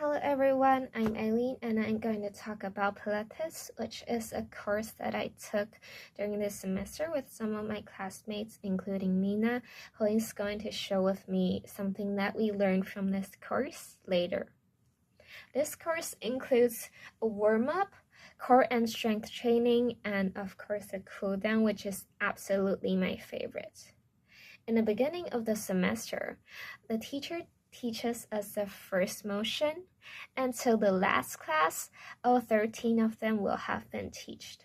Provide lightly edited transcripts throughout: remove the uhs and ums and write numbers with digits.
Hello everyone, I'm Eileen and I'm going to talk about Pilates, which is a course that I took during this semester with some of my classmates, including Mina, who is going to share with me something that we learned from this course later. This course includes a warm-up, core and strength training, and of course a cool down, which is absolutely my favorite. In the beginning of the semester, the teacher teaches us the first motion, and till the last class, all 13 of them will have been taught.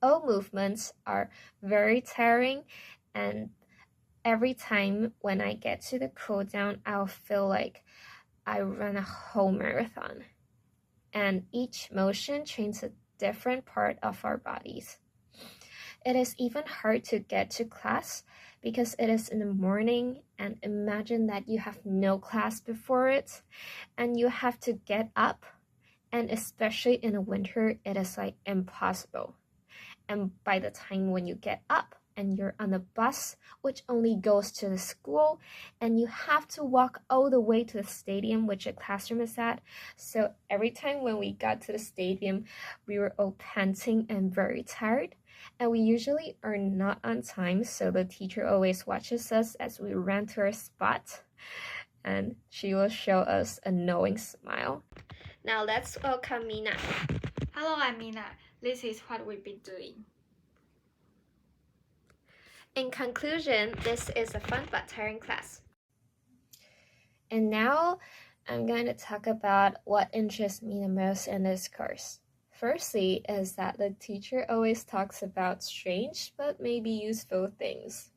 All movements are very tiring, and every time when I get to the cool down, I'll feel like I run a whole marathon. And each motion trains a different part of our bodies. It is even hard to get to class because it is in the morning, and imagine that you have no class before it and you have to get up, and especially in the winter it is like impossible. And by the time when you get up and you're on a bus which only goes to the school, and you have to walk all the way to the stadium which the classroom is at, so every time when we got to the stadium we were all panting and very tired. And we usually are not on time, so the teacher always watches us as we run to our spot, and she will show us a knowing smile. Now let's welcome Mina. Hello, I'm Mina. This is what we've been doing. In conclusion, this is a fun but tiring class. And now I'm going to talk about what interests me the most in this course. Firstly is that the teacher always talks about strange but maybe useful things.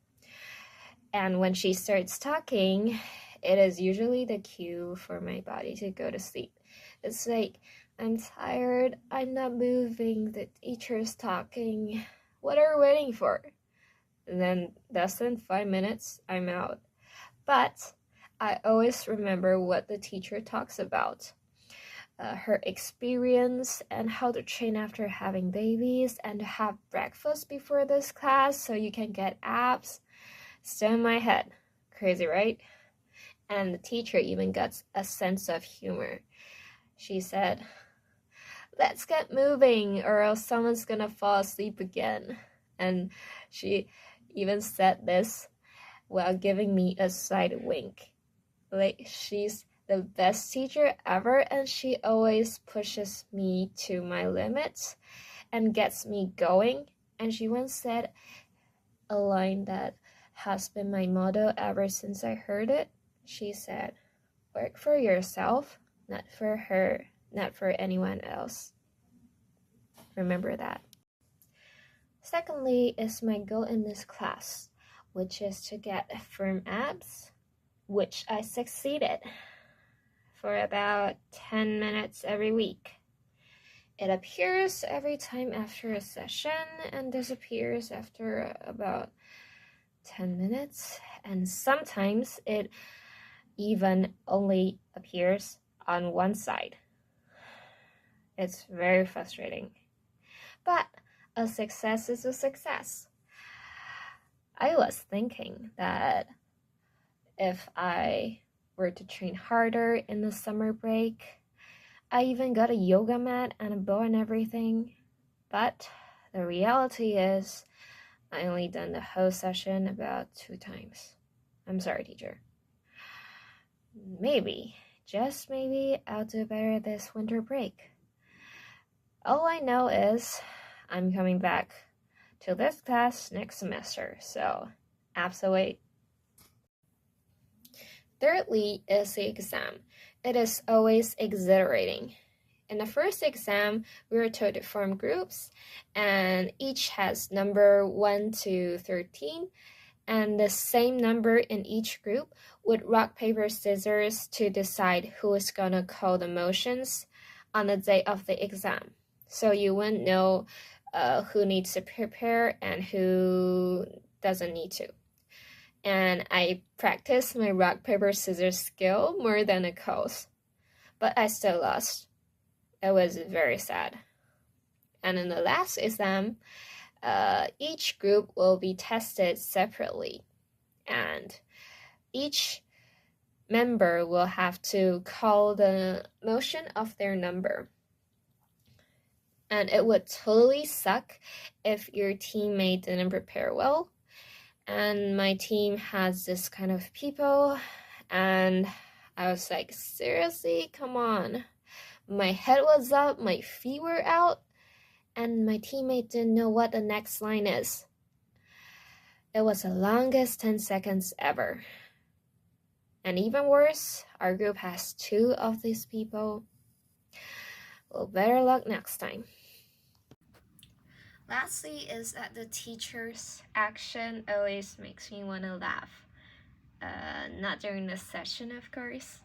And when she starts talking, it is usually the cue for my body to go to sleep. It's like, I'm tired, I'm not moving, the teacher's talking, what are we waiting for? And then less than 5 minutes, I'm out. But I always remember what the teacher talks about. Her experience and how to train after having babies and to have breakfast before this class so you can get abs. Still in my head. Crazy, right? And the teacher even got a sense of humor. She said, "Let's get moving or else someone's gonna fall asleep again." And she even said this while giving me a side wink. Like, she's the best teacher ever, and she always pushes me to my limits and gets me going. And she once said a line that has been my motto ever since I heard it. She said, "Work for yourself, not for her, not for anyone else." Remember that. Secondly is my goal in this class, which is to get firm abs, which I succeeded for about 10 minutes every week. It appears every time after a session and disappears after about 10 minutes, and sometimes it even only appears on one side. It's very frustrating. But a success is a success. I was thinking that if I were to train harder in the summer break, I even got a yoga mat and a bow and everything. But the reality is I only done the whole session about 2 times. I'm sorry, teacher. Maybe, just maybe, I'll do better this winter break. All I know is I'm coming back to this class next semester, so absolutely. Thirdly is the exam. It is always exhilarating. In the first exam, we were told to form groups, and each has number 1 to 13, and the same number in each group would rock, paper, scissors to decide who is going to call the motions on the day of the exam. So you wouldn't know who needs to prepare and who doesn't need to. And I practiced my rock, paper, scissors skill more than the calls, but I still lost. It was very sad. And in the last exam, each group will be tested separately, and each member will have to call the motion of their number. And it would totally suck if your teammate didn't prepare well. And my team has this kind of people, and I was like, seriously, come on. My head was up, my feet were out, and my teammate didn't know what the next line is. It was the longest 10 seconds ever. And even worse, our group has 2 of these people. Well, better luck next time. Lastly is that the teacher's action always makes me want to laugh. Not during the session, of course.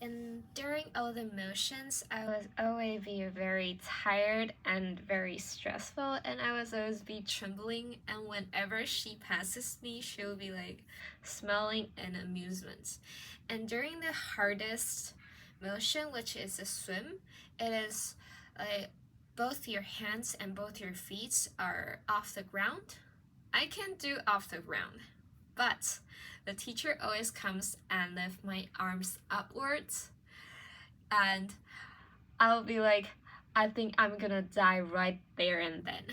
And during all the motions, I was always be very tired and very stressful, and I was always be trembling, and whenever she passes me, she'll be like smiling in amusement. And during the hardest motion, which is a swim, it is like both your hands and both your feet are off the ground. I can do off the ground, but the teacher always comes and lift my arms upwards, and I'll be like, I think I'm gonna die right there and then.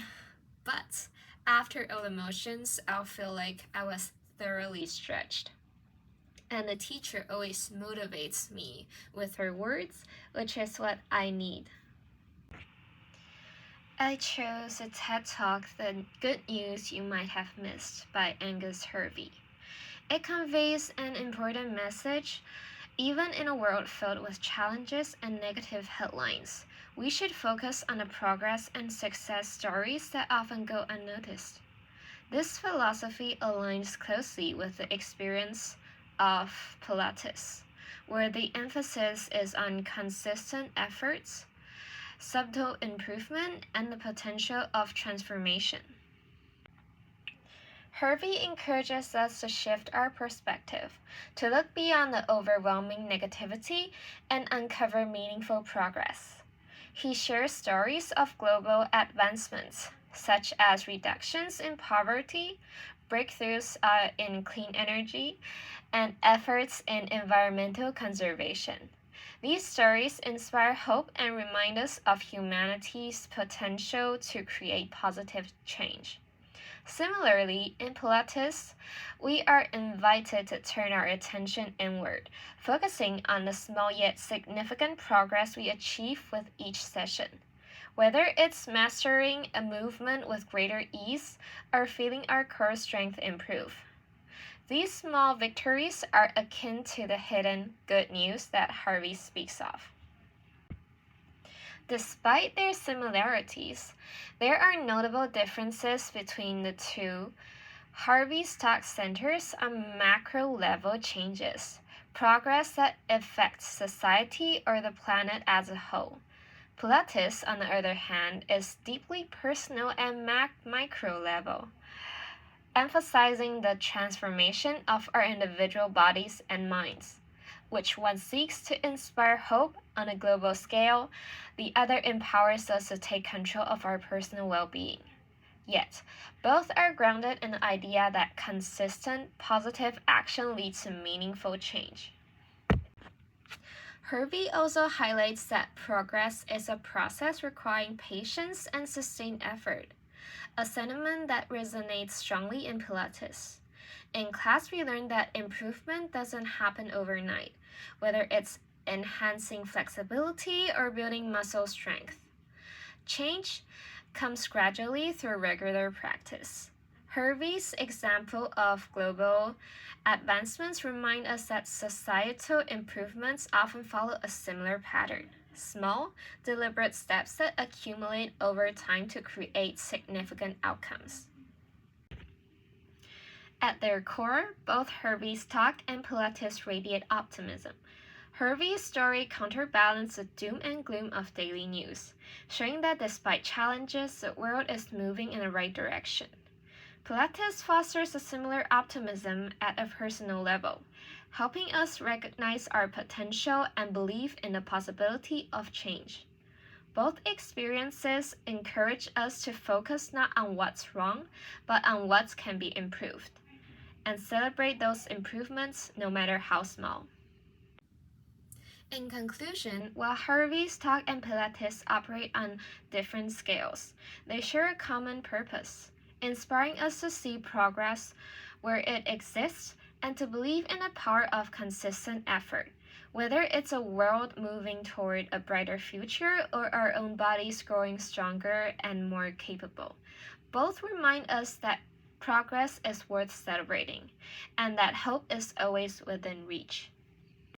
But after all the motions, I'll feel like I was thoroughly stretched. And the teacher always motivates me with her words, which is what I need. I chose a TED Talk, The Good News You Might Have Missed by Angus Hervey. It conveys an important message. Even in a world filled with challenges and negative headlines, we should focus on the progress and success stories that often go unnoticed. This philosophy aligns closely with the experience of Pilates, where the emphasis is on consistent efforts, subtle improvement, and the potential of transformation. Hervey encourages us to shift our perspective, to look beyond the overwhelming negativity and uncover meaningful progress. He shares stories of global advancements, such as reductions in poverty, breakthroughs in clean energy, and efforts in environmental conservation. These stories inspire hope and remind us of humanity's potential to create positive change. Similarly, in Pilates, we are invited to turn our attention inward, focusing on the small yet significant progress we achieve with each session. Whether it's mastering a movement with greater ease or feeling our core strength improve. These small victories are akin to the hidden good news that Harvey speaks of. Despite their similarities, there are notable differences between the two. Harvey's talk centers on macro-level changes, progress that affects society or the planet as a whole. Pilates, on the other hand, is deeply personal and micro-level, emphasizing the transformation of our individual bodies and minds. Which one seeks to inspire hope on a global scale, the other empowers us to take control of our personal well-being. Yet, both are grounded in the idea that consistent, positive action leads to meaningful change. Hervey also highlights that progress is a process requiring patience and sustained effort, a sentiment that resonates strongly in Pilates. In class, we learned that improvement doesn't happen overnight, whether it's enhancing flexibility or building muscle strength. Change comes gradually through regular practice. Hervey's example of global advancements remind us that societal improvements often follow a similar pattern. Small, deliberate steps that accumulate over time to create significant outcomes. At their core, both Hervey's talk and Pilates radiate optimism. Hervey's story counterbalances the doom and gloom of daily news, showing that despite challenges, the world is moving in the right direction. Pilates fosters a similar optimism at a personal level, helping us recognize our potential and believe in the possibility of change. Both experiences encourage us to focus not on what's wrong, but on what can be improved. and celebrate those improvements no matter how small. In conclusion, while Harvey's talk and Pilates operate on different scales, they share a common purpose, inspiring us to see progress where it exists and to believe in the power of consistent effort, whether it's a world moving toward a brighter future or our own bodies growing stronger and more capable. Both remind us that progress is worth celebrating and that hope is always within reach.